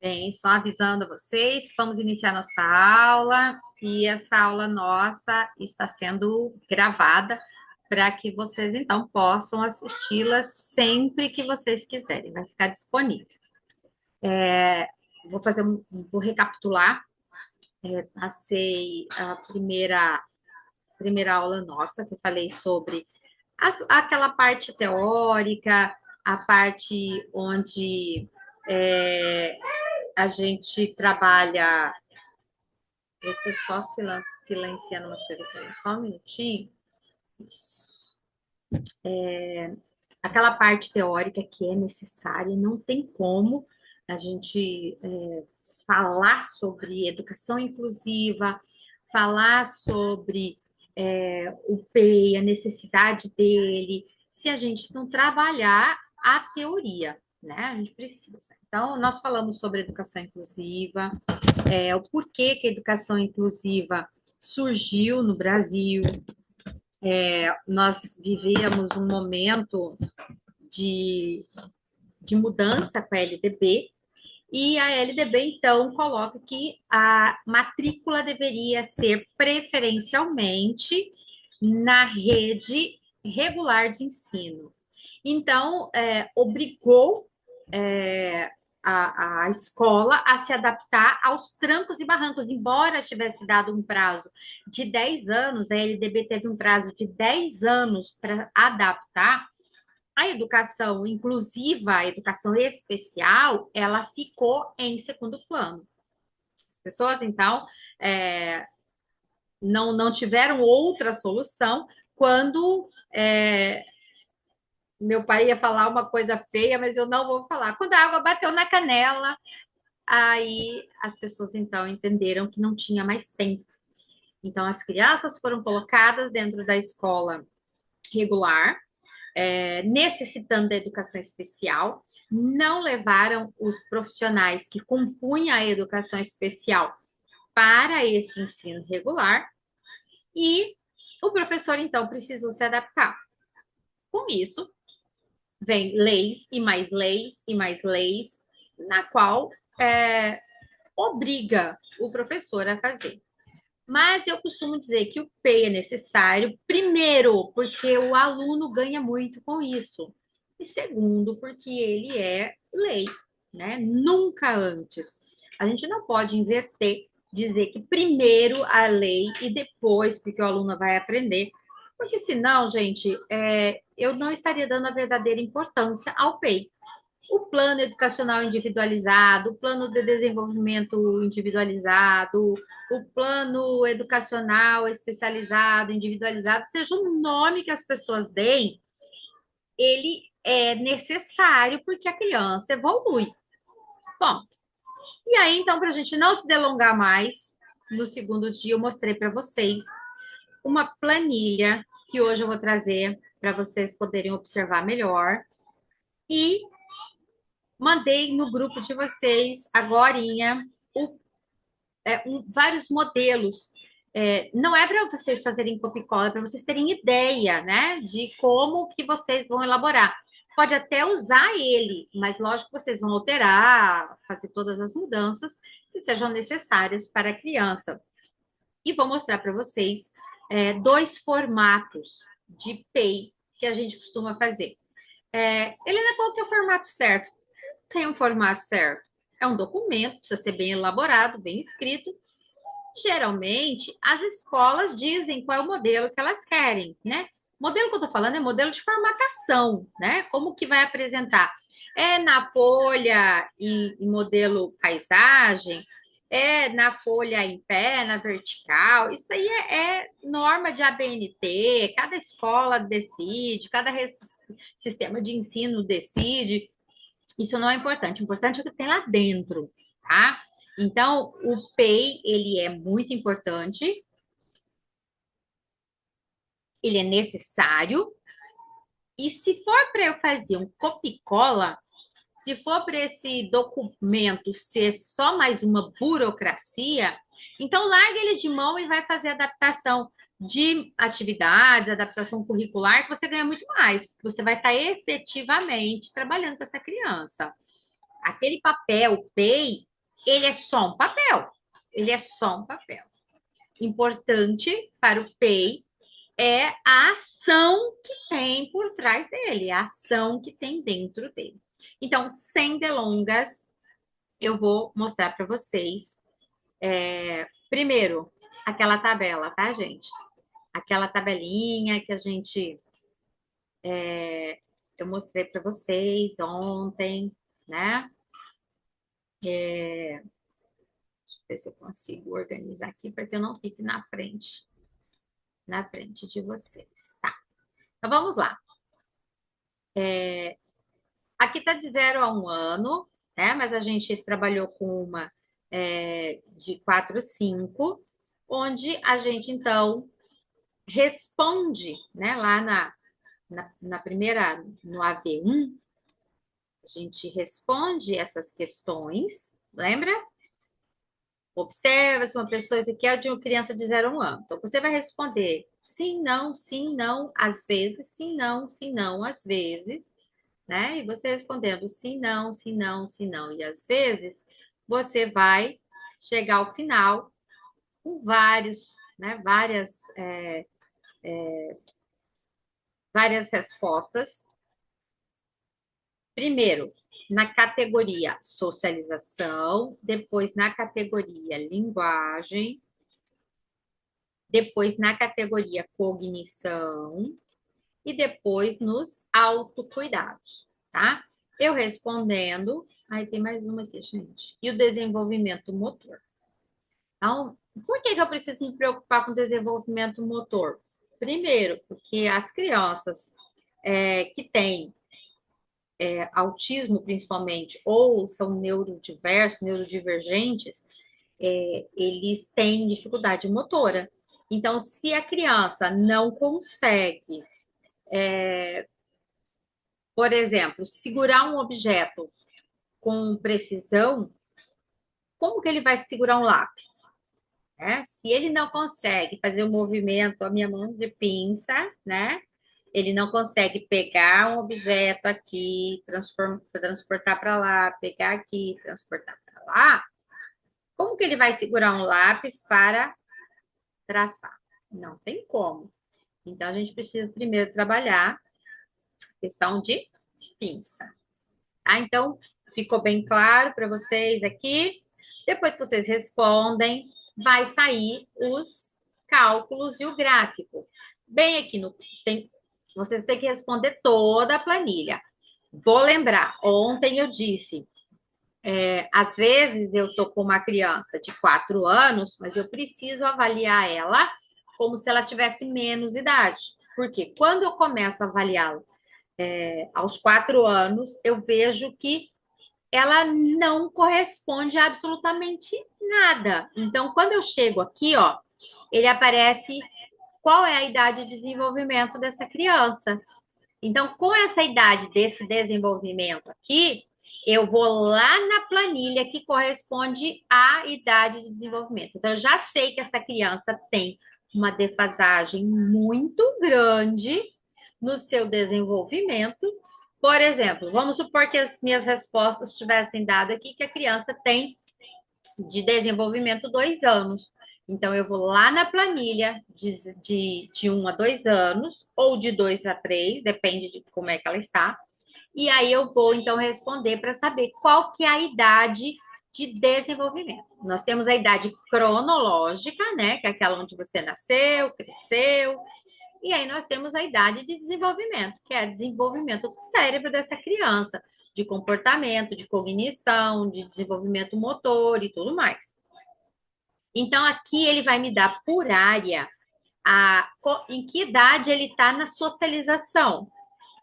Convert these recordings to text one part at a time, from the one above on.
Bem, só avisando a vocês que vamos iniciar nossa aula e essa aula nossa está sendo gravada para que vocês então possam assisti-la sempre que vocês quiserem, vai ficar disponível. Vou recapitular. Passei a primeira aula nossa, que eu falei sobre aquela parte teórica, a parte onde é, a gente trabalha. Eu estou só silenciando umas coisas aqui, só um minutinho. Isso. Aquela parte teórica que é necessária, não tem como a gente falar sobre educação inclusiva, falar sobre o PEI, a necessidade dele, se a gente não trabalhar a teoria, né? A gente precisa. Então, nós falamos sobre educação inclusiva, o porquê que a educação inclusiva surgiu no Brasil. Nós vivíamos um momento de, de mudança com a LDB, e a LDB, então, coloca que a matrícula deveria ser preferencialmente na rede regular de ensino. Então, obrigou é, a escola a se adaptar aos trancos e barrancos. Embora tivesse dado um prazo de 10 anos, a LDB teve um prazo de 10 anos para adaptar. A educação inclusiva, a educação especial, ela ficou em segundo plano. As pessoas, então, é, não tiveram outra solução quando meu pai ia falar uma coisa feia, mas eu não vou falar. Quando a água bateu na canela, aí as pessoas então entenderam que não tinha mais tempo. Então, as crianças foram colocadas dentro da escola regular, necessitando da educação especial, não levaram os profissionais que compunham a educação especial para esse ensino regular e o professor, então, precisou se adaptar. Com isso, vem leis e mais leis e mais leis, na qual obriga o professor a fazer. Mas eu costumo dizer que o PEI é necessário, primeiro, porque o aluno ganha muito com isso, e segundo, porque ele é lei, né? Nunca antes. A gente não pode inverter, dizer que primeiro a lei e depois, porque o aluno vai aprender, porque senão, gente, eu não estaria dando a verdadeira importância ao PEI. O plano educacional individualizado, o plano de desenvolvimento individualizado, o plano educacional especializado, individualizado, seja o nome que as pessoas deem, ele é necessário porque a criança evolui. Bom, e aí, então, para a gente não se delongar mais, no segundo dia eu mostrei para vocês uma planilha que hoje eu vou trazer para vocês poderem observar melhor. E mandei no grupo de vocês agorinha vários modelos. Não é para vocês fazerem copia e cola, é para vocês terem ideia, né, de como que vocês vão elaborar. Pode até usar ele, mas lógico que vocês vão alterar, fazer todas as mudanças que sejam necessárias para a criança. E vou mostrar para vocês dois formatos de PEI que a gente costuma fazer. Helena, qual que é o formato certo? Tem um formato certo. É um documento, precisa ser bem elaborado, bem escrito. Geralmente, as escolas dizem qual é o modelo que elas querem, né? O modelo que eu estou falando é modelo de formatação, né? Como que vai apresentar? É na folha em modelo paisagem, é na folha em pé, na vertical. Isso aí é norma de ABNT, cada escola decide, cada sistema de ensino decide. Isso não é importante. O importante é o que tem lá dentro, tá? Então, o PEI, ele é muito importante, ele é necessário, e se for para eu fazer um copia-cola, se for para esse documento ser só mais uma burocracia, então larga ele de mão e vai fazer adaptação de atividades, adaptação curricular, que você ganha muito mais, porque você vai estar efetivamente trabalhando com essa criança. Aquele papel PEI, ele é só um papel. Ele é só um papel. Importante para o PEI é a ação que tem por trás dele, a ação que tem dentro dele. Então, sem delongas, eu vou mostrar para vocês. Primeiro, aquela tabela, tá, gente? Aquela tabelinha que a gente eu mostrei para vocês ontem, né? Deixa eu ver se eu consigo organizar aqui para que eu não fique na frente de vocês, tá? Então vamos lá. Aqui está de 0 a 1 ano, né? Mas a gente trabalhou com uma de 4 a 5, onde a gente então responde, né? Lá na primeira, no AV1, a gente responde essas questões, lembra? Observa se uma pessoa, isso aqui é de uma criança de 0 a 1 ano. Então, você vai responder sim, não, às vezes, sim, não, às vezes, né? E você respondendo sim, não e às vezes, você vai chegar ao final com vários, né? Várias respostas. Primeiro, na categoria socialização, depois na categoria linguagem, depois na categoria cognição e depois nos autocuidados, tá? Eu respondendo, aí tem mais uma aqui, gente. E o desenvolvimento motor. Então, por que eu preciso me preocupar com o desenvolvimento motor? Primeiro, porque as crianças que têm autismo, principalmente, ou são neurodiversos, neurodivergentes, eles têm dificuldade motora. Então, se a criança não consegue, por exemplo, segurar um objeto com precisão, como que ele vai segurar um lápis? Né? Se ele não consegue fazer o movimento, a minha mão de pinça, né? Ele não consegue pegar um objeto aqui, transportar para lá, pegar aqui, transportar para lá. Como que ele vai segurar um lápis para traçar? Não tem como. Então, a gente precisa primeiro trabalhar a questão de pinça. Tá? Então, ficou bem claro para vocês aqui? Depois que vocês respondem, vai sair os cálculos e o gráfico. Bem aqui no. Vocês têm que responder toda a planilha. Vou lembrar, ontem eu disse, às vezes eu estou com uma criança de 4 anos, mas eu preciso avaliar ela como se ela tivesse menos idade. Porque quando eu começo a avaliá-la aos 4 anos, eu vejo que ela não corresponde a absolutamente nada. Então, quando eu chego aqui, ó, ele aparece qual é a idade de desenvolvimento dessa criança. Então, com essa idade desse desenvolvimento aqui, eu vou lá na planilha que corresponde à idade de desenvolvimento. Então, eu já sei que essa criança tem uma defasagem muito grande no seu desenvolvimento. Por exemplo, vamos supor que as minhas respostas tivessem dado aqui que a criança tem de desenvolvimento 2 anos. Então, eu vou lá na planilha de 1 a 2 anos, ou de 2 a 3, depende de como é que ela está. E aí eu vou, então, responder para saber qual que é a idade de desenvolvimento. Nós temos a idade cronológica, né? Que é aquela onde você nasceu, cresceu. E aí nós temos a idade de desenvolvimento, que é desenvolvimento do cérebro dessa criança, de comportamento, de cognição, de desenvolvimento motor e tudo mais. Então, aqui ele vai me dar por área em que idade ele está na socialização,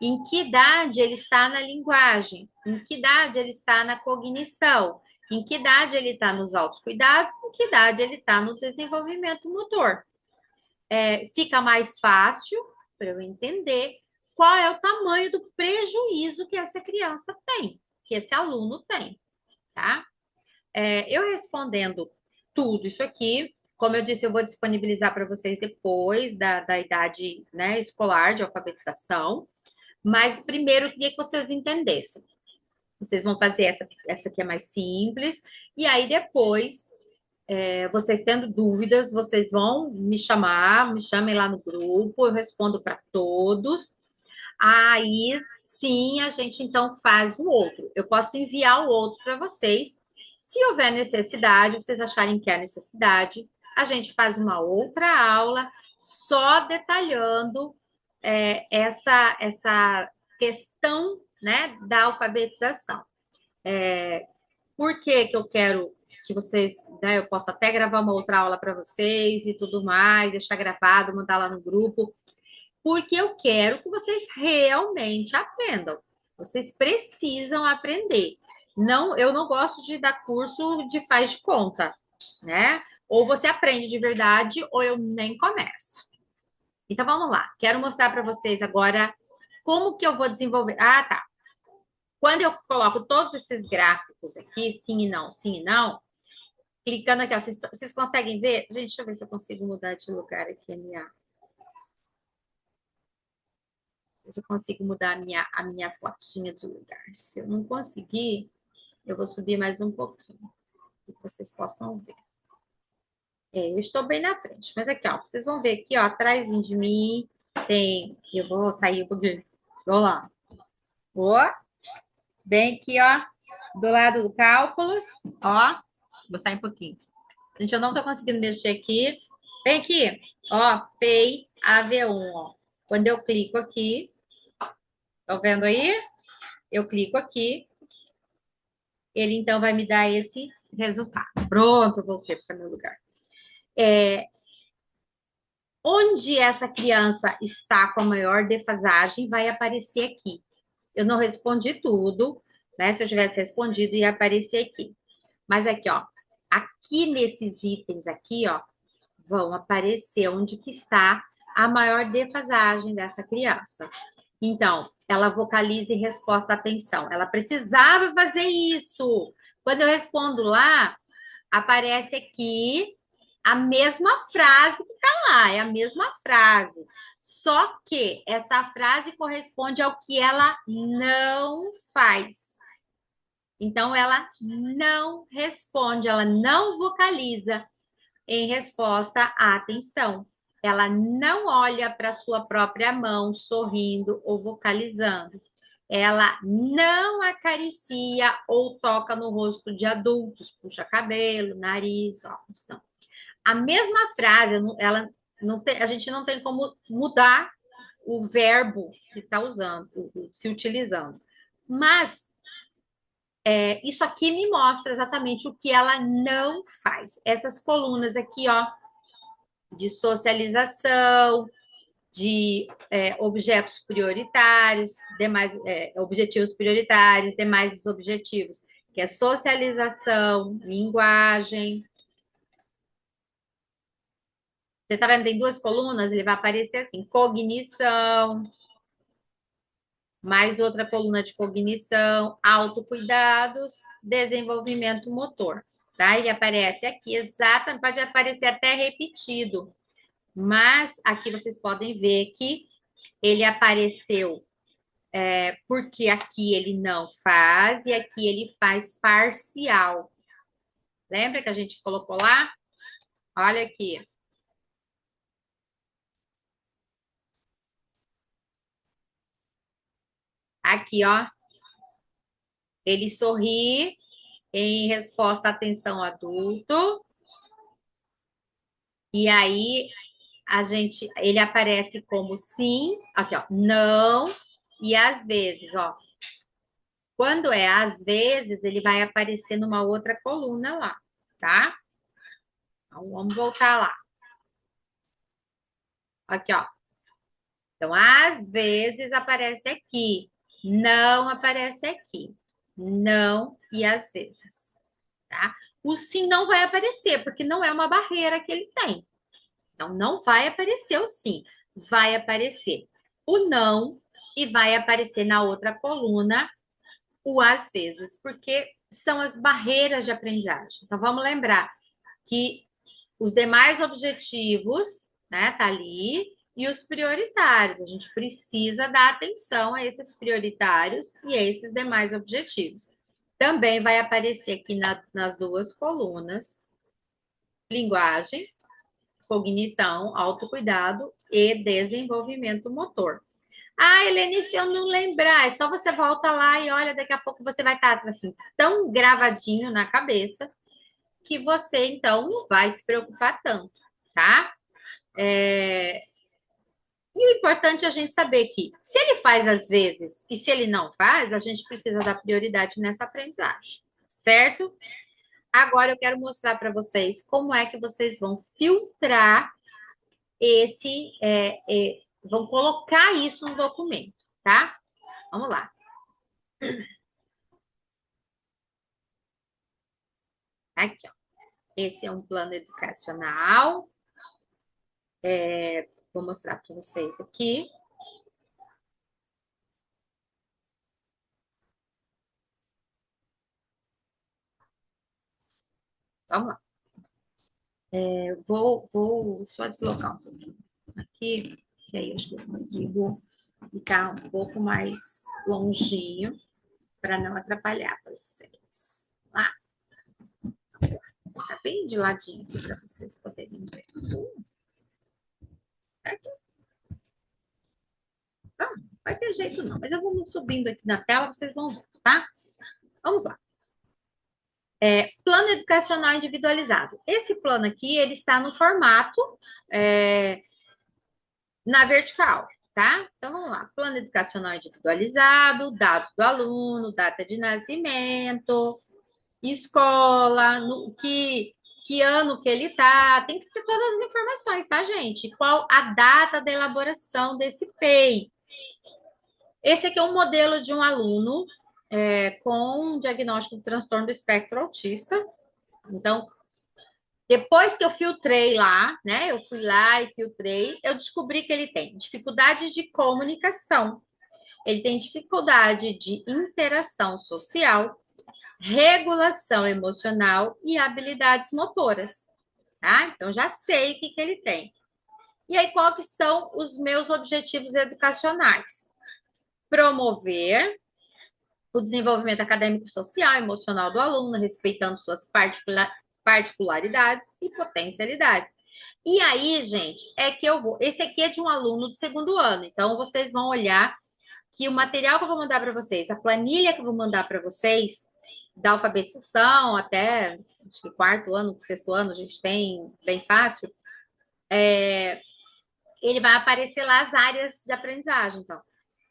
em que idade ele está na linguagem, em que idade ele está na cognição, em que idade ele está nos autocuidados, em que idade ele está no desenvolvimento motor. Fica mais fácil para eu entender qual é o tamanho do prejuízo que essa criança tem, que esse aluno tem, tá? Eu respondendo tudo isso aqui, como eu disse, eu vou disponibilizar para vocês depois da idade, né, escolar de alfabetização, mas primeiro eu queria que vocês entendessem. Vocês vão fazer essa que é mais simples. E aí, depois, vocês tendo dúvidas, vocês vão me chamar, me chamem lá no grupo, eu respondo para todos. Aí, sim, a gente então faz o outro. Eu posso enviar o outro para vocês. Se houver necessidade, vocês acharem que há necessidade, a gente faz uma outra aula só detalhando essa questão, né, da alfabetização. Por que que eu quero que vocês, né, eu posso até gravar uma outra aula para vocês e tudo mais, deixar gravado, mandar lá no grupo, porque eu quero que vocês realmente aprendam. Vocês precisam aprender. Não, eu não gosto de dar curso de faz de conta, né? Ou você aprende de verdade, ou eu nem começo. Então vamos lá. Quero mostrar para vocês agora como que eu vou desenvolver. Ah, tá. Quando eu coloco todos esses gráficos aqui, sim e não, clicando aqui, ó, vocês conseguem ver? Gente, deixa eu ver se eu consigo mudar de lugar aqui a minha. Se eu consigo mudar a minha fotinha de lugar. Se eu não conseguir, eu vou subir mais um pouquinho, para que vocês possam ver. Eu estou bem na frente, mas aqui, ó, vocês vão ver aqui, ó, atrás de mim tem. Eu vou sair um pouquinho. Vamos lá. Ó, bem aqui, ó, do lado do cálculos, ó, vou sair um pouquinho. Gente, eu não estou conseguindo mexer aqui. Vem aqui, ó, PEI AV1, ó. Quando eu clico aqui, estão vendo aí? Eu clico aqui, ele então vai me dar esse resultado. Pronto, voltei para o meu lugar. Onde essa criança está com a maior defasagem vai aparecer aqui. Eu não respondi tudo, né? Se eu tivesse respondido, ia aparecer aqui. Mas aqui, ó, aqui nesses itens aqui, ó, vão aparecer onde que está a maior defasagem dessa criança. Então, ela vocaliza e resposta atenção. Ela precisava fazer isso. Quando eu respondo lá, aparece aqui a mesma frase que está lá, é a mesma frase. Só que essa frase corresponde ao que ela não faz. Então, ela não responde, ela não vocaliza em resposta à atenção. Ela não olha para sua própria mão, sorrindo ou vocalizando. Ela não acaricia ou toca no rosto de adultos, puxa cabelo, nariz, ó. Então, a mesma frase, ela não tem, a gente não tem como mudar o verbo que está usando, se utilizando. Mas isso aqui me mostra exatamente o que ela não faz. Essas colunas aqui, ó, de socialização, de objetos prioritários, demais objetivos prioritários, demais objetivos, que é socialização, linguagem. Você está vendo? Tem duas colunas, ele vai aparecer assim: cognição, mais outra coluna de cognição, autocuidados, desenvolvimento motor. Tá? Ele aparece aqui exatamente, pode aparecer até repetido, mas aqui vocês podem ver que ele apareceu porque aqui ele não faz e aqui ele faz parcial. Lembra que a gente colocou lá? Olha aqui. Aqui, ó. Ele sorri em resposta à atenção adulto. E aí ele aparece como sim, aqui, ó, não e às vezes, ó. Quando é às vezes, ele vai aparecer numa outra coluna lá, tá? Então, vamos voltar lá. Aqui, ó. Então, às vezes aparece aqui, não aparece aqui. Não e às vezes, tá? O sim não vai aparecer, porque não é uma barreira que ele tem. Então, não vai aparecer o sim, vai aparecer o não e vai aparecer na outra coluna o às vezes, porque são as barreiras de aprendizagem. Então, vamos lembrar que os demais objetivos, né, tá ali, e os prioritários. A gente precisa dar atenção a esses prioritários e a esses demais objetivos. Também vai aparecer aqui nas duas colunas, linguagem, cognição, autocuidado e desenvolvimento motor. Ah, Helene, se eu não lembrar, é só você volta lá e olha, daqui a pouco você vai estar assim, tão gravadinho na cabeça que você, então, não vai se preocupar tanto, tá? E o importante é a gente saber que, se ele faz às vezes e se ele não faz, a gente precisa dar prioridade nessa aprendizagem, certo? Agora eu quero mostrar para vocês como é que vocês vão filtrar vão colocar isso no documento, tá? Vamos lá. Aqui, ó. Esse é um plano educacional. Vou mostrar para vocês aqui. Vamos lá. Vou só deslocar um pouquinho aqui, que aí eu acho que eu consigo ficar um pouco mais longinho para não atrapalhar vocês. Lá. Tá bem de ladinho aqui para vocês poderem ver. Certo? Tá? Não vai ter jeito não, mas eu vou subindo aqui na tela, vocês vão ver, tá? Vamos lá. Plano educacional individualizado. Esse plano aqui, ele está no formato na vertical, tá? Então, vamos lá. Plano educacional individualizado, dados do aluno, data de nascimento, escola, que ano que ele tá. Tem que ter todas as informações, tá, gente? Qual a data da elaboração desse PEI. Esse aqui é um modelo de um aluno com diagnóstico de transtorno do espectro autista. Então, depois que eu filtrei lá, né? Eu fui lá e filtrei, eu descobri que ele tem dificuldade de comunicação, ele tem dificuldade de interação social, regulação emocional e habilidades motoras, tá? Então já sei o que ele tem. E aí, qual que são os meus objetivos educacionais? Promover o desenvolvimento acadêmico, social e emocional do aluno, respeitando suas particularidades e potencialidades. E aí, gente, é que eu vou. Esse aqui é de um aluno do segundo ano, então vocês vão olhar que o material que eu vou mandar para vocês, a planilha que eu vou mandar para vocês, da alfabetização até acho que quarto ano, sexto ano, a gente tem bem fácil, ele vai aparecer lá as áreas de aprendizagem. Então,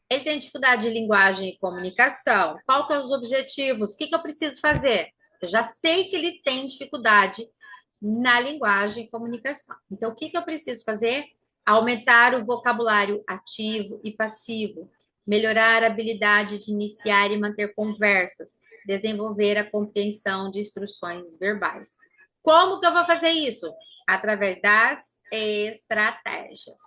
ele tem dificuldade de linguagem e comunicação. Qual que são os objetivos? O que eu preciso fazer? Eu já sei que ele tem dificuldade na linguagem e comunicação. Então, o que eu preciso fazer? Aumentar o vocabulário ativo e passivo, melhorar a habilidade de iniciar e manter conversas, desenvolver a compreensão de instruções verbais. Como que eu vou fazer isso? Através das estratégias.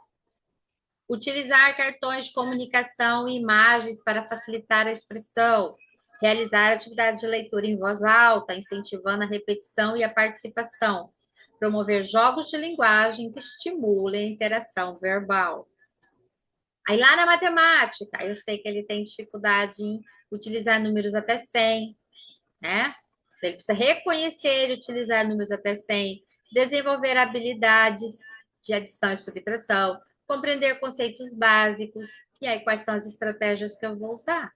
Utilizar cartões de comunicação e imagens para facilitar a expressão. Realizar atividades de leitura em voz alta, incentivando a repetição e a participação. Promover jogos de linguagem que estimulem a interação verbal. Aí lá na matemática, eu sei que ele tem dificuldade em utilizar números até 100, né? Então, ele precisa reconhecer e utilizar números até 100, desenvolver habilidades de adição e subtração, compreender conceitos básicos. E aí, quais são as estratégias que eu vou usar?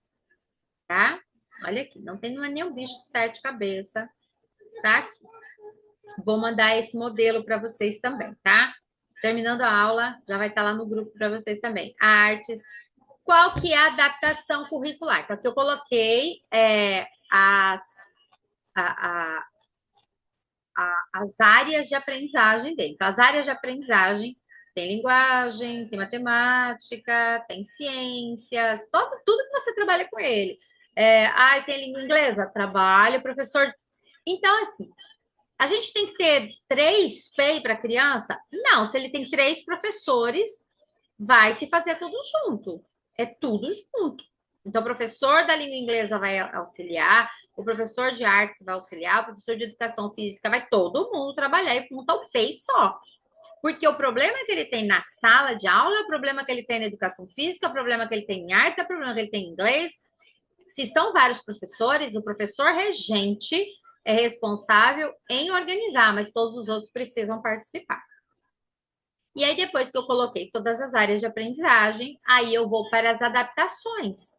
Tá? Olha aqui, não tem nenhum bicho de sete cabeças. Está aqui. Vou mandar esse modelo para vocês também, tá? Terminando a aula, já vai estar lá no grupo para vocês também. Artes. Qual que é a adaptação curricular? Então, aqui eu coloquei a, as áreas de aprendizagem dele. Então, as áreas de aprendizagem tem linguagem, tem matemática, tem ciências, tudo que você trabalha com ele. Tem língua inglesa? Trabalho, professor. Então, assim, a gente tem que ter 3 PEI para criança? Não, se ele tem 3 professores, vai se fazer tudo junto. É tudo junto. Então, o professor da língua inglesa vai auxiliar, o professor de artes vai auxiliar, o professor de educação física vai todo mundo trabalhar e montar um PEI só. Porque o problema que ele tem na sala de aula é o problema que ele tem na educação física, é o problema que ele tem em arte, é o problema que ele tem em inglês. Se são vários professores, o professor regente é responsável em organizar, mas todos os outros precisam participar. E aí, depois que eu coloquei todas as áreas de aprendizagem, aí eu vou para as adaptações.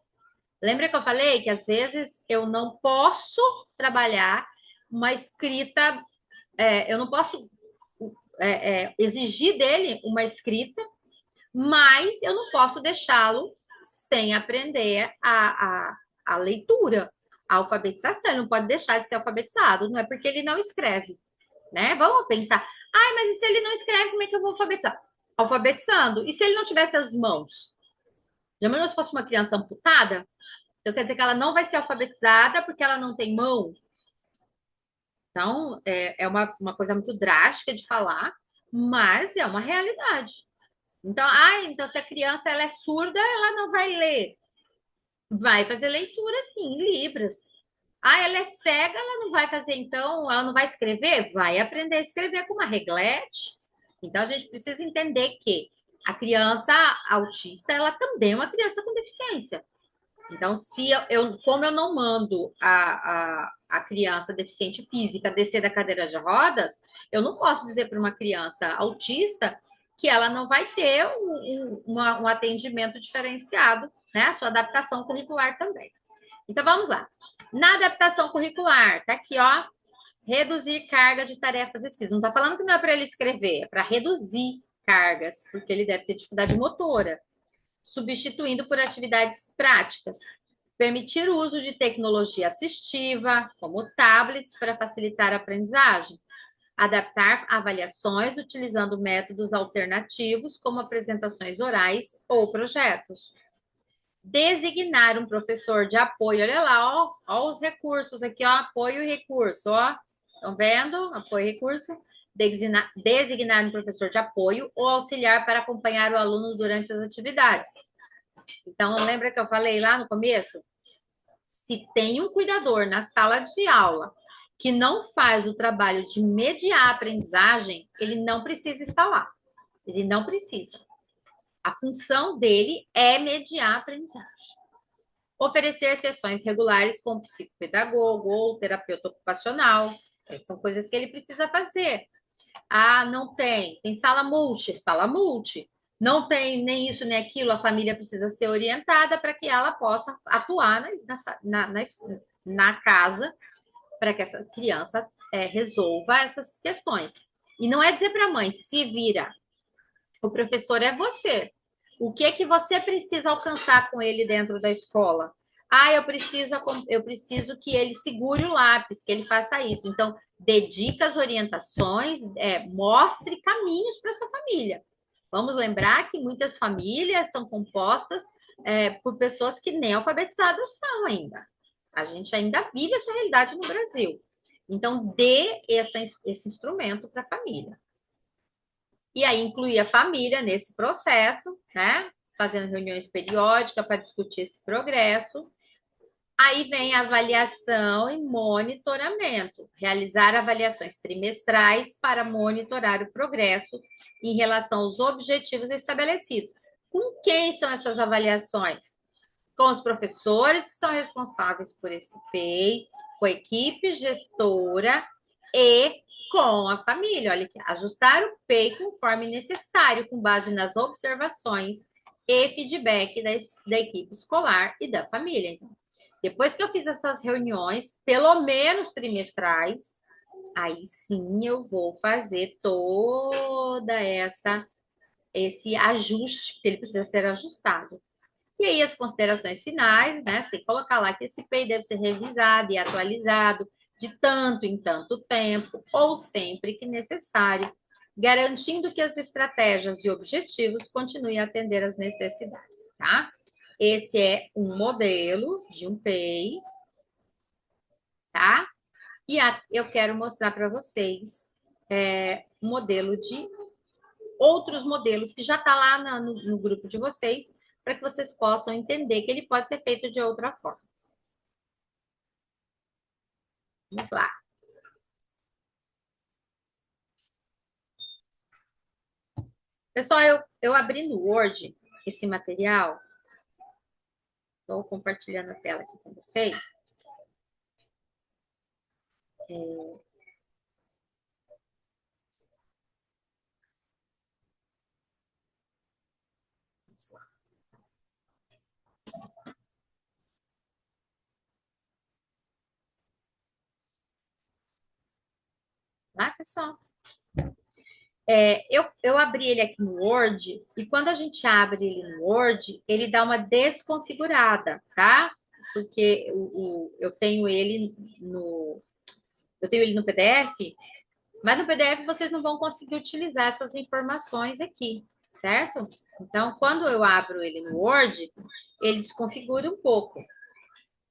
Lembra que eu falei que às vezes eu não posso trabalhar uma escrita, eu não posso exigir dele uma escrita, mas eu não posso deixá-lo sem aprender a leitura, a alfabetização. Ele não pode deixar de ser alfabetizado, não é porque ele não escreve, né? Vamos pensar, ai, mas e se ele não escreve, como é que eu vou alfabetizar? Alfabetizando. E se ele não tivesse as mãos? Já imaginou se fosse uma criança amputada? Então quer dizer que ela não vai ser alfabetizada porque ela não tem mão? Então, é uma coisa muito drástica de falar, mas é uma realidade. Então, então se a criança ela é surda, ela não vai ler. Vai fazer leitura, sim, em Libras. Ela é cega, ela não vai fazer, então, ela não vai escrever? Vai aprender a escrever com uma reglete. Então, a gente precisa entender que a criança autista, ela também é uma criança com deficiência. Então, se como eu não mando a criança deficiente física descer da cadeira de rodas, eu não posso dizer para uma criança autista que ela não vai ter um atendimento diferenciado, né? A sua adaptação curricular também. Então, vamos lá. Na adaptação curricular, tá aqui, ó, reduzir carga de tarefas escritas. Não está falando que não é para ele escrever, é para reduzir cargas, porque ele deve ter dificuldade motora, substituindo por atividades práticas. Permitir o uso de tecnologia assistiva, como tablets, para facilitar a aprendizagem. Adaptar avaliações utilizando métodos alternativos, como apresentações orais ou projetos. Designar um professor de apoio. Olha lá, ó, ó os recursos aqui, ó, apoio e recurso, ó. Estão vendo? Apoio e recurso. Designar um professor de apoio ou auxiliar para acompanhar o aluno durante as atividades. Então, lembra que eu falei lá no começo? Se tem um cuidador na sala de aula que não faz o trabalho de mediar a aprendizagem, ele não precisa estar lá. Ele não precisa. A função dele é mediar a aprendizagem. Oferecer sessões regulares com psicopedagogo ou terapeuta ocupacional. Essas são coisas que ele precisa fazer. Não tem. Tem sala multi, sala multi. Não tem nem isso nem aquilo, a família precisa ser orientada para que ela possa atuar na casa para que essa criança resolva essas questões. E não é dizer para a mãe, se vira. O professor é você. O que é que você precisa alcançar com ele dentro da escola? Eu preciso que ele segure o lápis, que ele faça isso. Então, dedica as orientações, mostre caminhos para essa família. Vamos lembrar que muitas famílias são compostas por pessoas que nem alfabetizadas são ainda. A gente ainda vive essa realidade no Brasil. Então, dê esse instrumento para a família. E aí incluir a família nesse processo, né? Fazendo reuniões periódicas para discutir esse progresso. Aí vem a avaliação e monitoramento. Realizar avaliações trimestrais para monitorar o progresso em relação aos objetivos estabelecidos. Com quem são essas avaliações? Com os professores que são responsáveis por esse PEI, com a equipe gestora e com a família. Olha aqui, ajustar o PEI conforme necessário, com base nas observações e feedback da equipe escolar e da família. Então, depois que eu fiz essas reuniões, pelo menos trimestrais, aí sim eu vou fazer toda esse ajuste, que ele precisa ser ajustado. E aí as considerações finais, né? Você tem que colocar lá que esse PEI deve ser revisado e atualizado de tanto em tanto tempo, ou sempre que necessário, garantindo que as estratégias e objetivos continuem a atender às necessidades, tá? Esse é um modelo de um PEI, tá? E eu quero mostrar para vocês um modelo de outros modelos que já está lá no grupo de vocês, para que vocês possam entender que ele pode ser feito de outra forma. Vamos lá. Pessoal, eu abri no Word esse material. Estou compartilhando a tela aqui com vocês. Vamos lá, tá, pessoal? Eu abri ele aqui no Word e quando a gente abre ele no Word, ele dá uma desconfigurada, tá? Porque eu tenho ele no PDF, mas no PDF vocês não vão conseguir utilizar essas informações aqui, certo? Então, quando eu abro ele no Word, ele desconfigura um pouco.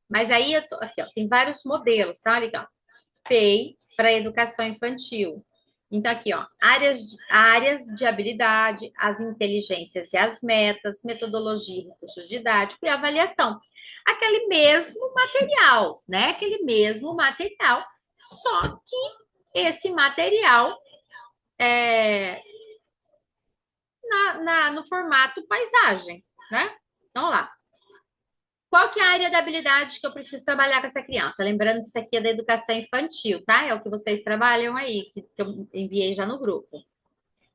Mas aí, aqui, ó, tem vários modelos, tá? Olha aqui, ó. PEI para educação infantil. Então, aqui, ó, áreas de habilidade, as inteligências e as metas, metodologia, recursos didáticos e avaliação. Aquele mesmo material, né? Aquele mesmo material, só que esse material é no formato paisagem, né? Então, lá. Qual que é a área da habilidade que eu preciso trabalhar com essa criança? Lembrando que isso aqui é da educação infantil, tá? É o que vocês trabalham aí, que eu enviei já no grupo.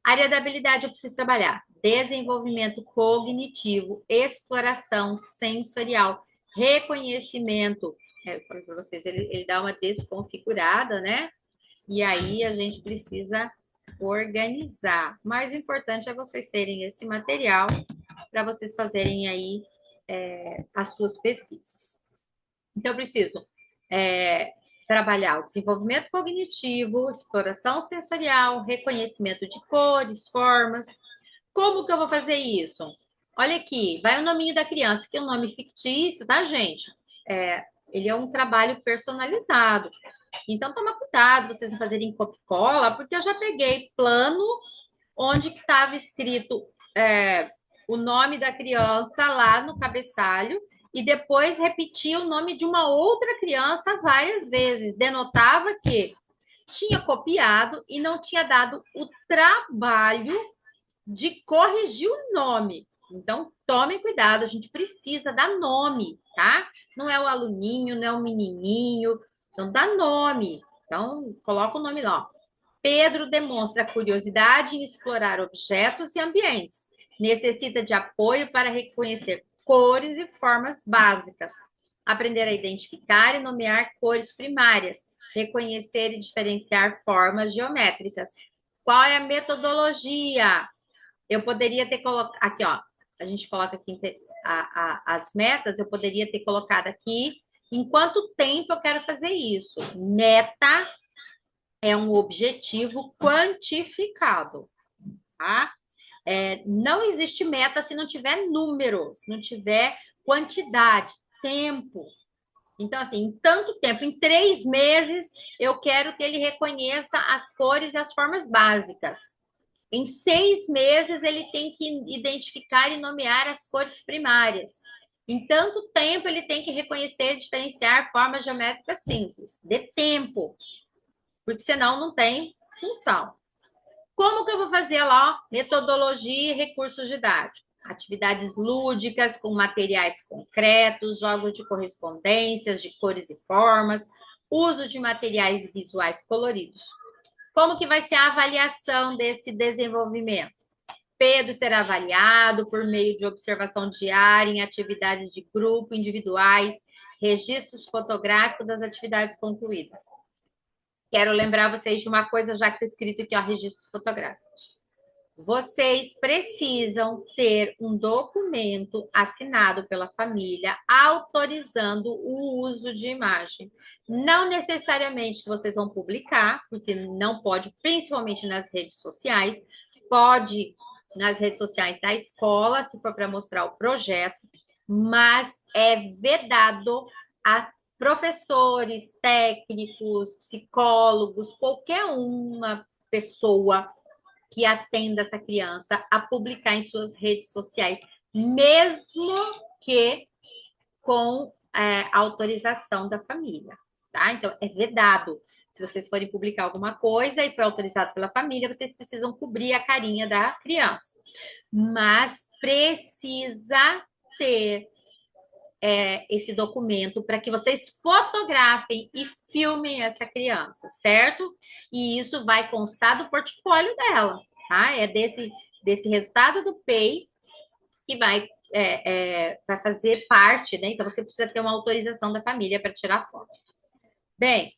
Área da habilidade eu preciso trabalhar: desenvolvimento cognitivo, exploração sensorial, reconhecimento. Eu falei para vocês, ele dá uma desconfigurada, né? E aí a gente precisa organizar. Mas o importante é vocês terem esse material para vocês fazerem aí as suas pesquisas. Então, eu preciso é, trabalhar o desenvolvimento cognitivo, exploração sensorial, reconhecimento de cores, formas. Como que eu vou fazer isso? Olha aqui, vai o nominho da criança, que é um nome fictício, tá, gente? Ele é um trabalho personalizado. Então, toma cuidado, vocês não fazerem copia e cola, porque eu já peguei plano onde estava escrito o nome da criança lá no cabeçalho e depois repetia o nome de uma outra criança várias vezes. Denotava que tinha copiado e não tinha dado o trabalho de corrigir o nome. Então, tomem cuidado, a gente precisa dar nome, tá? Não é o aluninho, não é o menininho. Então, dá nome. Então, coloca o nome lá. Pedro demonstra curiosidade em explorar objetos e ambientes. Necessita de apoio para reconhecer cores e formas básicas. Aprender a identificar e nomear cores primárias. Reconhecer e diferenciar formas geométricas. Qual é a metodologia? Eu poderia ter colocado. Aqui, ó. A gente coloca aqui as metas. Eu poderia ter colocado aqui. Em quanto tempo eu quero fazer isso? Meta é um objetivo quantificado, tá? Não existe meta se não tiver número, se não tiver quantidade, tempo. Então, assim, em tanto tempo, em 3 meses, eu quero que ele reconheça as cores e as formas básicas. Em 6 meses, ele tem que identificar e nomear as cores primárias. Em tanto tempo, ele tem que reconhecer e diferenciar formas geométricas simples. De tempo, porque senão não tem função. Como que eu vou fazer lá? Metodologia e recursos didáticos. Atividades lúdicas com materiais concretos, jogos de correspondências de cores e formas, uso de materiais visuais coloridos. Como que vai ser a avaliação desse desenvolvimento? Pedro será avaliado por meio de observação diária em atividades de grupo, individuais, registros fotográficos das atividades concluídas. Quero lembrar vocês de uma coisa, já que está escrito aqui, ó, registros fotográficos. Vocês precisam ter um documento assinado pela família autorizando o uso de imagem. Não necessariamente vocês vão publicar, porque não pode, principalmente nas redes sociais. Pode nas redes sociais da escola, se for para mostrar o projeto, mas é vedado a professores, técnicos, psicólogos, qualquer uma pessoa que atenda essa criança a publicar em suas redes sociais, mesmo que com autorização da família, tá? Então, é vedado. Se vocês forem publicar alguma coisa e foi autorizado pela família, vocês precisam cobrir a carinha da criança. Mas precisa ter esse documento para que vocês fotografem e filmem essa criança, certo? E isso vai constar do portfólio dela, tá? É desse resultado do PEI que vai fazer parte, né? Então você precisa ter uma autorização da família para tirar foto. Bem,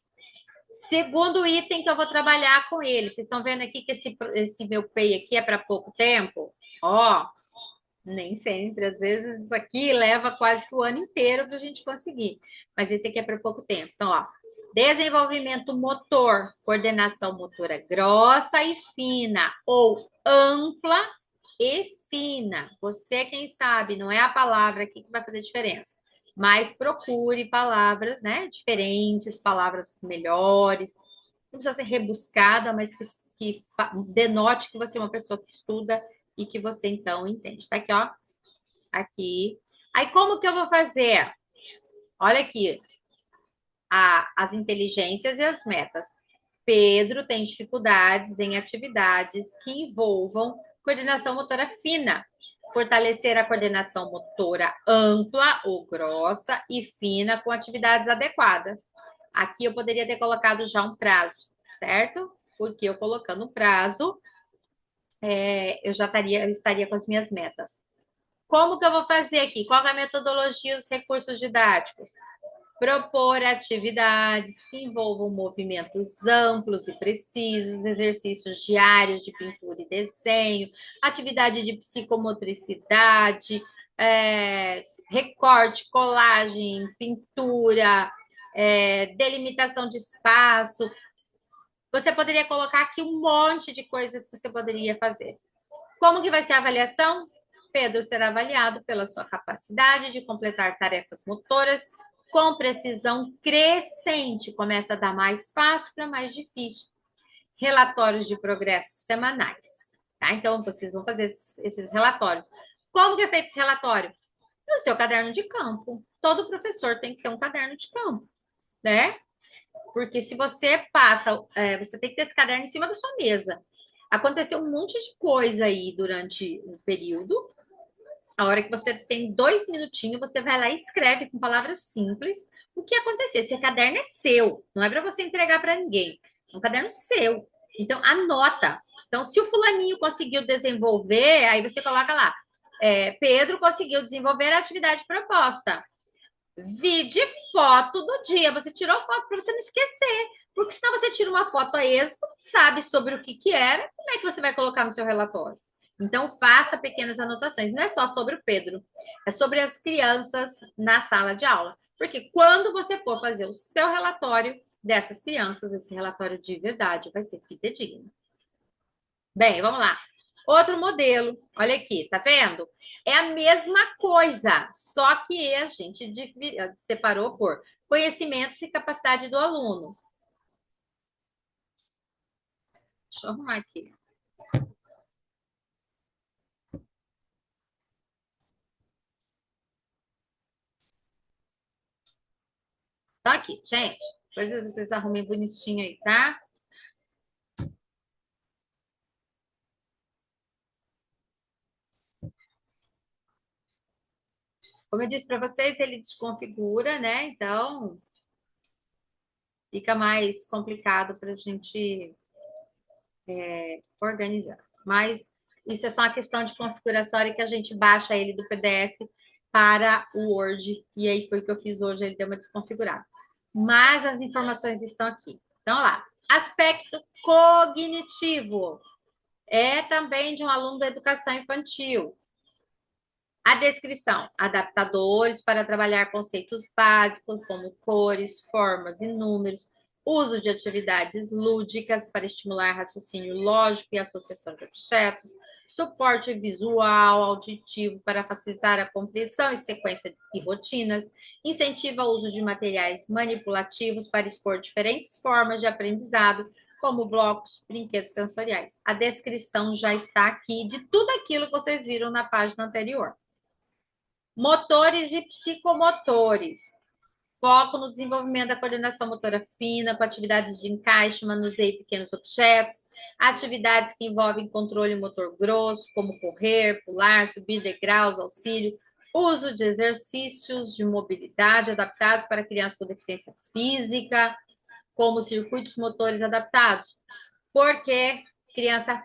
segundo item que eu vou trabalhar com ele, vocês estão vendo aqui que esse meu PEI aqui é para pouco tempo? Ó, nem sempre, às vezes isso aqui leva quase que o ano inteiro para a gente conseguir, mas esse aqui é para pouco tempo. Então, ó, desenvolvimento motor, coordenação motora grossa e fina, ou ampla e fina. Você, quem sabe, não é a palavra aqui que vai fazer diferença, mas procure palavras, né, diferentes, palavras melhores. Não precisa ser rebuscada, mas que denote que você é uma pessoa que estuda e que você então entende. Tá aqui, ó. Aqui. Aí, como que eu vou fazer? Olha aqui, as inteligências e as metas. Pedro tem dificuldades em atividades que envolvam coordenação motora fina. Fortalecer a coordenação motora ampla ou grossa e fina com atividades adequadas. Aqui eu poderia ter colocado já um prazo, certo? Porque eu colocando prazo, eu estaria com as minhas metas. Como que eu vou fazer aqui? Qual é a metodologia e os recursos didáticos? Propor atividades que envolvam movimentos amplos e precisos, exercícios diários de pintura e desenho, atividade de psicomotricidade, recorte, colagem, pintura, delimitação de espaço. Você poderia colocar aqui um monte de coisas que você poderia fazer. Como que vai ser a avaliação? Pedro será avaliado pela sua capacidade de completar tarefas motoras com precisão crescente. Começa a dar mais fácil para mais difícil. Relatórios de progressos semanais. Tá? Então, vocês vão fazer esses relatórios. Como que é feito esse relatório? No seu caderno de campo. Todo professor tem que ter um caderno de campo, né? Porque se você passa, você tem que ter esse caderno em cima da sua mesa. Aconteceu um monte de coisa aí durante o período. A hora que você tem 2 minutinhos, você vai lá e escreve com palavras simples o que aconteceu. Esse caderno é seu, não é para você entregar para ninguém. É um caderno seu. Então, anota. Então, se o fulaninho conseguiu desenvolver, aí você coloca lá. Pedro conseguiu desenvolver a atividade proposta. Vide foto do dia. Você tirou foto para você não esquecer. Porque senão você tira uma foto a esmo, sabe sobre o que era, como é que você vai colocar no seu relatório? Então, faça pequenas anotações. Não é só sobre o Pedro, é sobre as crianças na sala de aula. Porque quando você for fazer o seu relatório dessas crianças, esse relatório de verdade vai ser fidedigno. Bem, vamos lá. Outro modelo, olha aqui, tá vendo? É a mesma coisa, só que a gente separou por conhecimentos e capacidade do aluno. Deixa eu arrumar aqui. Tá aqui, gente. Depois vocês arrumem bonitinho aí, tá? Como eu disse para vocês, ele desconfigura, né? Então, fica mais complicado para a gente organizar. Mas isso é só uma questão de configuração, hora que a gente baixa ele do PDF para o Word. E aí foi o que eu fiz hoje, ele deu uma desconfigurada. Mas as informações estão aqui. Então, lá. Aspecto cognitivo. É também de um aluno da educação infantil. A descrição: adaptadores para trabalhar conceitos básicos, como cores, formas e números, uso de atividades lúdicas para estimular raciocínio lógico e associação de objetos, suporte visual, auditivo para facilitar a compreensão e sequência e rotinas, incentiva o uso de materiais manipulativos para expor diferentes formas de aprendizado, como blocos, brinquedos sensoriais. A descrição já está aqui de tudo aquilo que vocês viram na página anterior. Motores e psicomotores. Foco no desenvolvimento da coordenação motora fina, com atividades de encaixe, manuseio de pequenos objetos, atividades que envolvem controle motor grosso, como correr, pular, subir degraus, auxílio, uso de exercícios de mobilidade adaptados para crianças com deficiência física, como circuitos motores adaptados. Porque criança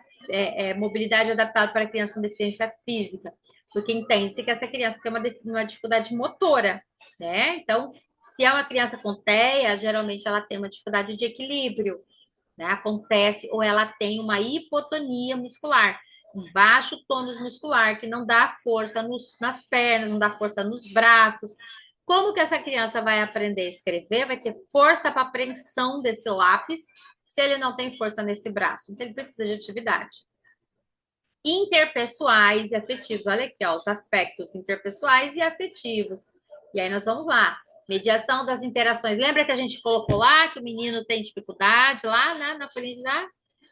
mobilidade adaptada para crianças com deficiência física? Porque entende-se que essa criança tem uma dificuldade motora, né? Então, se é uma criança com TEA, geralmente ela tem uma dificuldade de equilíbrio, né? Acontece, ou ela tem uma hipotonia muscular, um baixo tônus muscular, que não dá força nas pernas, não dá força nos braços. Como que essa criança vai aprender a escrever? Vai ter força para apreensão desse lápis, se ele não tem força nesse braço. Então, ele precisa de atividade. Interpessoais e afetivos. Olha aqui, ó, os aspectos interpessoais e afetivos. E aí nós vamos lá. Mediação das interações. Lembra que a gente colocou lá que o menino tem dificuldade lá, né, na folhinha lá?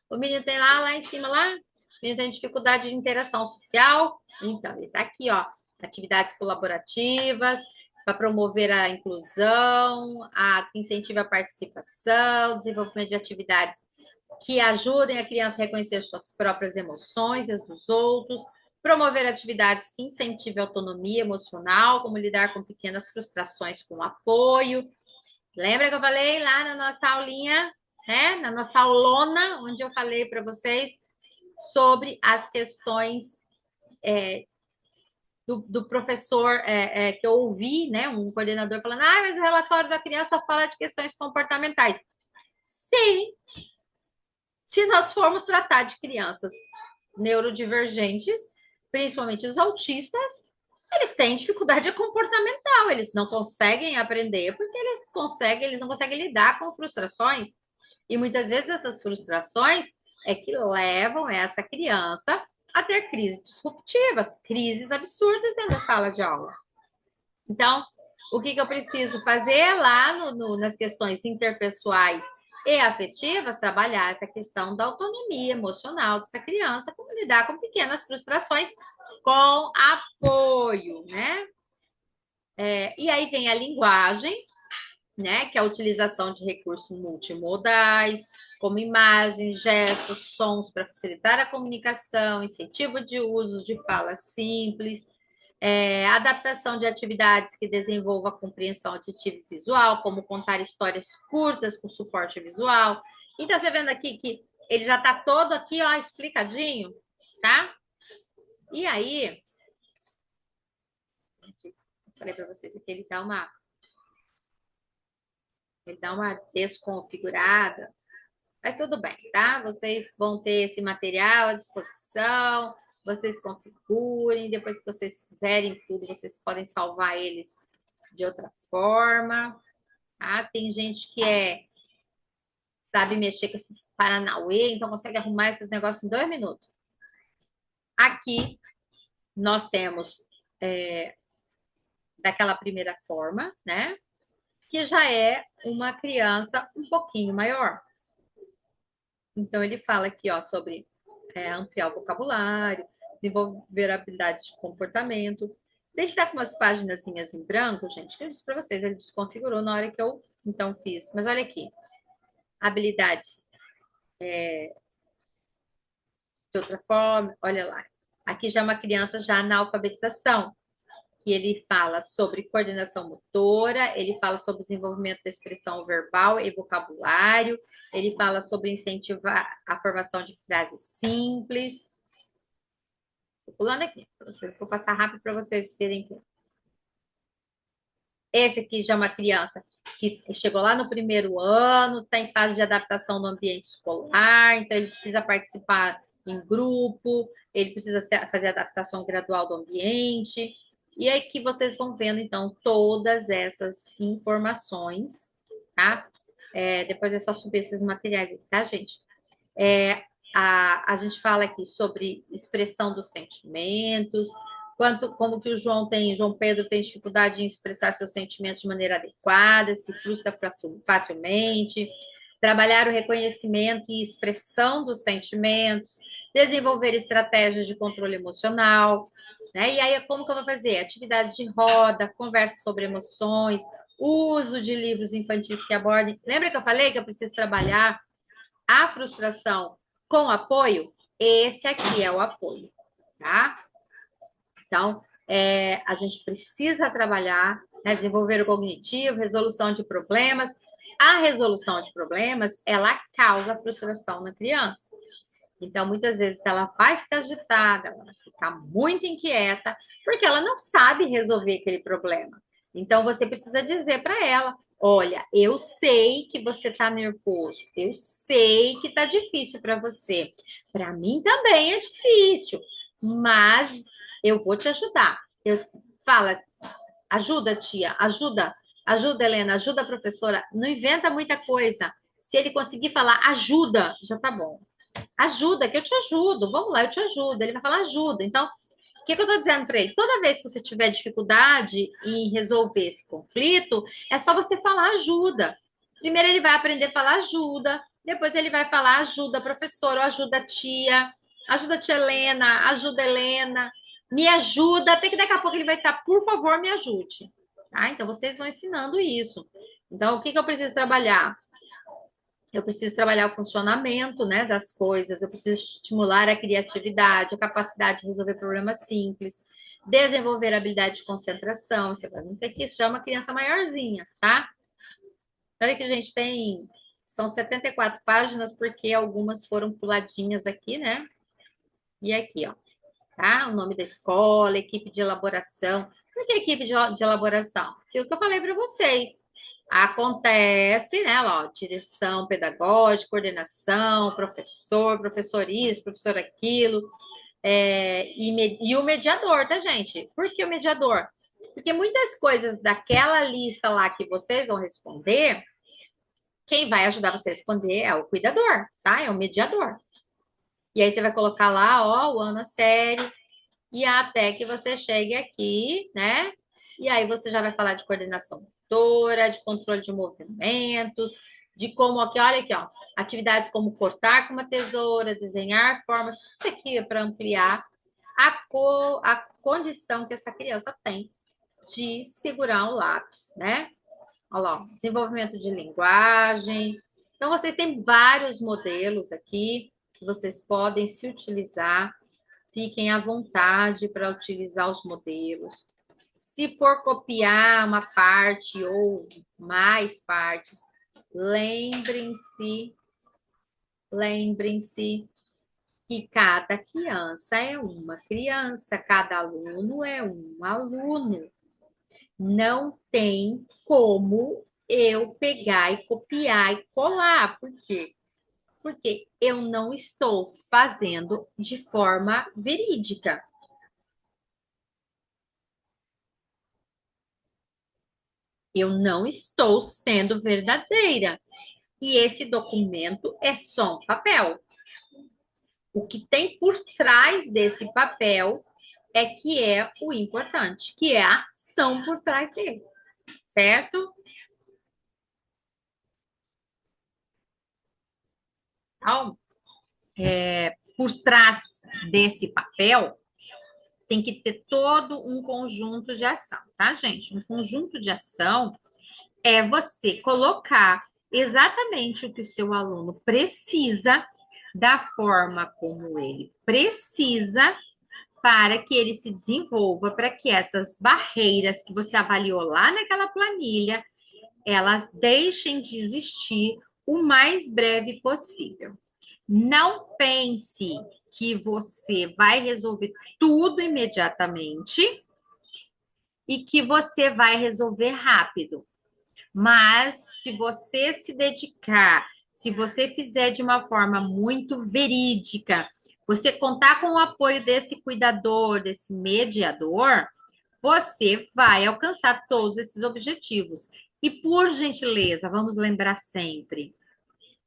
O menino tem lá em cima lá. O menino tem dificuldade de interação social. Então, ele está aqui, ó. Atividades colaborativas para promover a inclusão, que incentiva a participação, desenvolvimento de atividades que ajudem a criança a reconhecer suas próprias emoções e as dos outros, promover atividades que incentivem a autonomia emocional, como lidar com pequenas frustrações com apoio. Lembra que eu falei lá na nossa aulinha, né? Na nossa aulona, onde eu falei para vocês sobre as questões do professor que eu ouvi, né? Um coordenador falando, mas o relatório da criança só fala de questões comportamentais. Sim, se nós formos tratar de crianças neurodivergentes, principalmente os autistas, eles têm dificuldade comportamental, eles não conseguem aprender porque eles não conseguem lidar com frustrações. E muitas vezes essas frustrações é que levam essa criança a ter crises disruptivas, crises absurdas dentro da sala de aula. Então, o que eu preciso fazer lá nas questões interpessoais e afetivas, trabalhar essa questão da autonomia emocional dessa criança, como lidar com pequenas frustrações com apoio, né? E aí vem a linguagem, né? Que é a utilização de recursos multimodais, como imagens, gestos, sons para facilitar a comunicação, incentivo de uso de fala simples, adaptação de atividades que desenvolvam a compreensão auditiva e visual, como contar histórias curtas com suporte visual. Então, você vendo aqui que ele já está todo aqui, ó, explicadinho, tá? E aí, falei para vocês que ele dá uma desconfigurada, mas tudo bem, tá? Vocês vão ter esse material à disposição, vocês configurem, depois que vocês fizerem tudo, vocês podem salvar eles de outra forma. Tá? Tem gente que sabe mexer com esses paranauê, então consegue arrumar esses negócios em 2 minutos. Aqui nós temos daquela primeira forma, né? Que já é uma criança um pouquinho maior. Então, ele fala aqui, ó, sobre ampliar o vocabulário, desenvolver habilidades de comportamento. Ele está com umas páginas em branco, gente, que eu disse para vocês, ele desconfigurou na hora que eu, então, fiz. Mas olha aqui, habilidades de outra forma, olha lá. Aqui já é uma criança já na alfabetização, que ele fala sobre coordenação motora, ele fala sobre desenvolvimento da expressão verbal e vocabulário, ele fala sobre incentivar a formação de frases simples. Estou pulando aqui para vocês, vou passar rápido para vocês verem aqui. Esse aqui já é uma criança que chegou lá no primeiro ano, está em fase de adaptação no ambiente escolar, então ele precisa participar em grupo, ele precisa fazer a adaptação gradual do ambiente. E aí que vocês vão vendo, então, todas essas informações, tá? Depois é só subir esses materiais aqui, tá, gente? A gente fala aqui sobre expressão dos sentimentos, como que o João Pedro tem dificuldade em expressar seus sentimentos de maneira adequada, se frustra facilmente, trabalhar o reconhecimento e expressão dos sentimentos, desenvolver estratégias de controle emocional, né? E aí, como que eu vou fazer? Atividade de roda, conversa sobre emoções, uso de livros infantis que abordem. Lembra que eu falei que eu preciso trabalhar a frustração com apoio? Esse aqui é o apoio, tá? Então, a gente precisa trabalhar, né, desenvolver o cognitivo, resolução de problemas. A resolução de problemas, ela causa frustração na criança. Então, muitas vezes, ela vai ficar agitada, ela vai ficar muito inquieta, porque ela não sabe resolver aquele problema. Então, você precisa dizer para ela: olha, eu sei que você está nervoso, eu sei que está difícil para você. Para mim também é difícil, mas eu vou te ajudar. Fala, ajuda, tia, ajuda, Helena, ajuda a professora. Não inventa muita coisa. Se ele conseguir falar ajuda, já tá bom. Ajuda, que eu te ajudo. Vamos lá, eu te ajudo. Ele vai falar ajuda. Então, o que que eu estou dizendo para ele? Toda vez que você tiver dificuldade em resolver esse conflito, é só você falar ajuda. Primeiro ele vai aprender a falar ajuda, depois ele vai falar ajuda, professor, ou ajuda a tia Helena, ajuda Helena, me ajuda, até que daqui a pouco ele vai estar, por favor, me ajude. Tá? Então vocês vão ensinando isso. Então, o que que eu preciso trabalhar? Eu preciso trabalhar o funcionamento, né, das coisas, eu preciso estimular a criatividade, a capacidade de resolver problemas simples, desenvolver a habilidade de concentração. Você vai ver que isso já é uma criança maiorzinha, tá? Olha que a gente tem, são 74 páginas, porque algumas foram puladinhas aqui, né? E aqui, ó, tá? O nome da escola, equipe de elaboração. Por que equipe de elaboração? Porque o que eu falei para vocês. Acontece, né? Ó, direção pedagógica, coordenação, professor, professor isso, professor aquilo, e o mediador, tá, gente? Por que o mediador? Porque muitas coisas daquela lista lá que vocês vão responder, quem vai ajudar você a responder é o cuidador, tá? É o mediador. E aí você vai colocar lá, ó, o ano, a série, e até que você chegue aqui, né? E aí você já vai falar de coordenação motora, de controle de movimentos, de como aqui, olha aqui, ó, atividades como cortar com uma tesoura, desenhar formas, tudo isso aqui é para ampliar a condição que essa criança tem de segurar um lápis, né? Olha lá, ó, desenvolvimento de linguagem. Então, vocês têm vários modelos aqui que vocês podem se utilizar. Fiquem à vontade para utilizar os modelos. Se for copiar uma parte ou mais partes, lembrem-se, lembrem-se que cada criança é uma criança, cada aluno é um aluno. Não tem como eu pegar e copiar e colar. Por quê? Porque eu não estou fazendo de forma verídica. Eu não estou sendo verdadeira. E esse documento é só um papel. O que tem por trás desse papel é que é o importante, que é a ação por trás dele, certo? Então, por trás desse papel tem que ter todo um conjunto de ação, tá, gente? Um conjunto de ação é você colocar exatamente o que o seu aluno precisa, da forma como ele precisa, para que ele se desenvolva, para que essas barreiras que você avaliou lá naquela planilha, elas deixem de existir o mais breve possível. Não pense que você vai resolver tudo imediatamente e que você vai resolver rápido. Mas se você se dedicar, se você fizer de uma forma muito verídica, você contar com o apoio desse cuidador, desse mediador, você vai alcançar todos esses objetivos. E por gentileza, vamos lembrar sempre,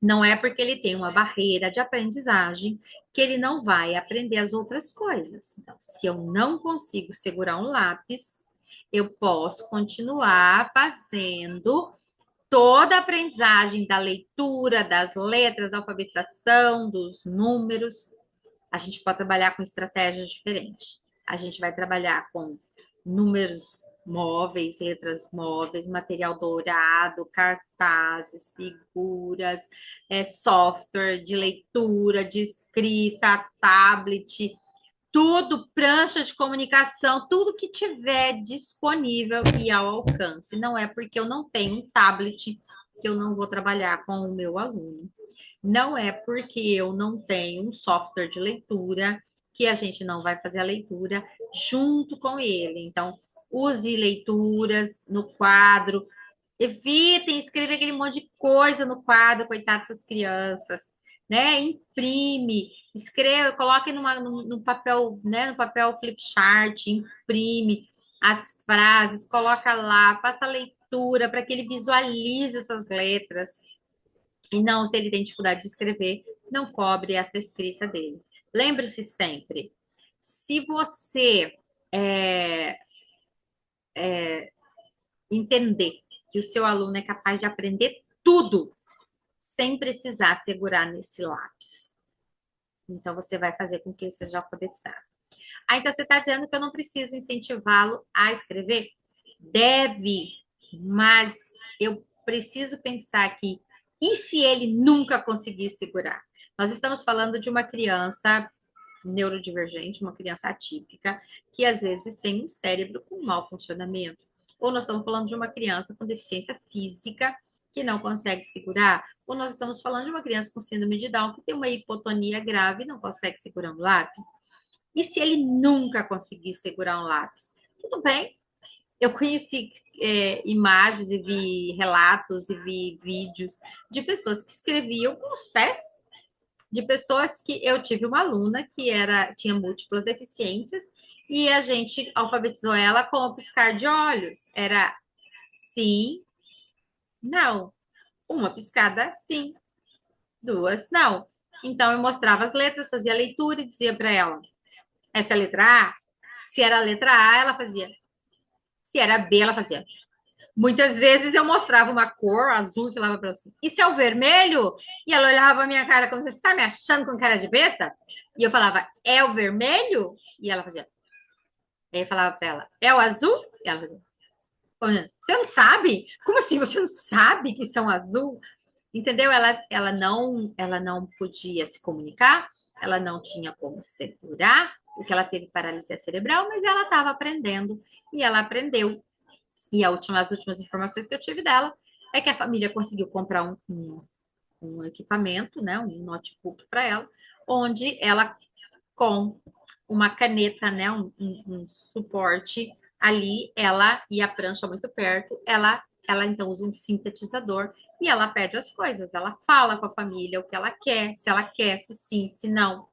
não é porque ele tem uma barreira de aprendizagem que ele não vai aprender as outras coisas. Então, se eu não consigo segurar um lápis, eu posso continuar fazendo toda a aprendizagem da leitura, das letras, da alfabetização, dos números. A gente pode trabalhar com estratégias diferentes. A gente vai trabalhar com números móveis, letras móveis, material dourado, cartazes, figuras, software de leitura, de escrita, tablet, tudo, prancha de comunicação, tudo que tiver disponível e ao alcance. Não é porque eu não tenho um tablet que eu não vou trabalhar com o meu aluno. Não é porque eu não tenho um software de leitura que a gente não vai fazer a leitura junto com ele. Então, use leituras no quadro, evitem escrever aquele monte de coisa no quadro, coitado dessas crianças, né? Imprime, escreva, coloque no papel, né? No papel flip chart, imprime as frases, coloca lá, faça a leitura para que ele visualize essas letras. E não, se ele tem dificuldade de escrever, não cobre essa escrita dele. Lembre-se sempre, se você é, entender que o seu aluno é capaz de aprender tudo sem precisar segurar nesse lápis, então você vai fazer com que ele seja alfabetizado. Ah, então você está dizendo que eu não preciso incentivá-lo a escrever? Deve, mas eu preciso pensar aqui, e se ele nunca conseguir segurar? Nós estamos falando de uma criança neurodivergente, uma criança atípica, que às vezes tem um cérebro com mau funcionamento. Ou nós estamos falando de uma criança com deficiência física que não consegue segurar, ou nós estamos falando de uma criança com síndrome de Down que tem uma hipotonia grave e não consegue segurar um lápis. E se ele nunca conseguir segurar um lápis? Tudo bem. Eu conheci imagens e vi relatos e vi vídeos de pessoas que escreviam com os pés, de pessoas que eu tive uma aluna que tinha múltiplas deficiências e a gente alfabetizou ela com o piscar de olhos. Era sim, não. Uma piscada, sim. Duas, não. Então eu mostrava as letras, fazia a leitura e dizia para ela: essa é a letra A. Se era a letra A, ela fazia. Se era B, ela fazia. Muitas vezes eu mostrava uma cor azul e falava para ela assim: isso é o vermelho? E ela olhava a minha cara como: você está me achando com cara de besta? E eu falava: é o vermelho? E ela fazia. Aí eu falava para ela: é o azul? E ela fazia. Você não sabe? Como assim você não sabe que são azul? Entendeu? Ela não podia se comunicar, ela não tinha como segurar, porque ela teve paralisia cerebral, mas ela estava aprendendo e ela aprendeu. E as últimas informações que eu tive dela é que a família conseguiu comprar um equipamento, né, um notebook para ela, onde ela, com uma caneta, né, um suporte ali, ela e a prancha muito perto, ela então usa um sintetizador e ela pede as coisas, ela fala com a família o que ela quer, se ela quer, se sim, se não.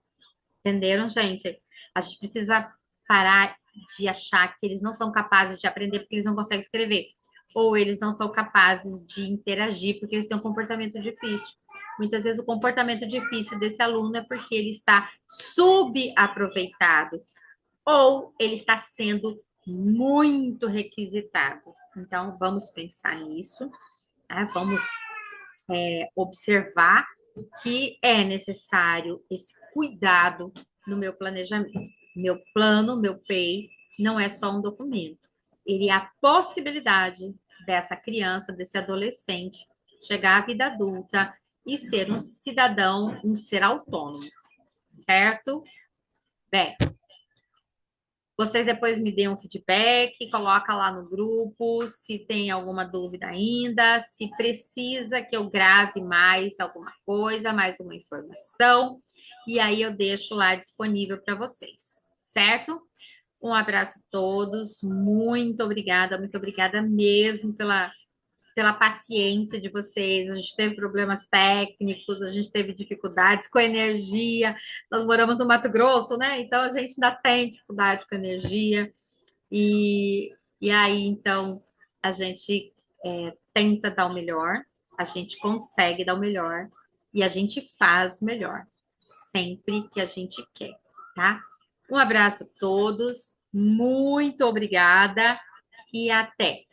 Entenderam, gente? A gente precisa parar de achar que eles não são capazes de aprender porque eles não conseguem escrever. Ou eles não são capazes de interagir porque eles têm um comportamento difícil. Muitas vezes o comportamento difícil desse aluno é porque ele está subaproveitado ou ele está sendo muito requisitado. Então, vamos pensar nisso, tá? Vamos observar que é necessário esse cuidado no meu planejamento. Meu plano, meu PEI, não é só um documento. Ele é a possibilidade dessa criança, desse adolescente, chegar à vida adulta e ser um cidadão, um ser autônomo, certo? Bem, vocês depois me deem um feedback, coloca lá no grupo se tem alguma dúvida ainda, se precisa que eu grave mais alguma coisa, mais uma informação, e aí eu deixo lá disponível para vocês, certo? Um abraço a todos, muito obrigada mesmo pela paciência de vocês. A gente teve problemas técnicos, a gente teve dificuldades com energia. Nós moramos no Mato Grosso, né? Então a gente ainda tem dificuldade com energia. E aí, então, a gente tenta dar o melhor, a gente consegue dar o melhor e a gente faz o melhor, sempre que a gente quer, tá? Um abraço a todos, muito obrigada e até!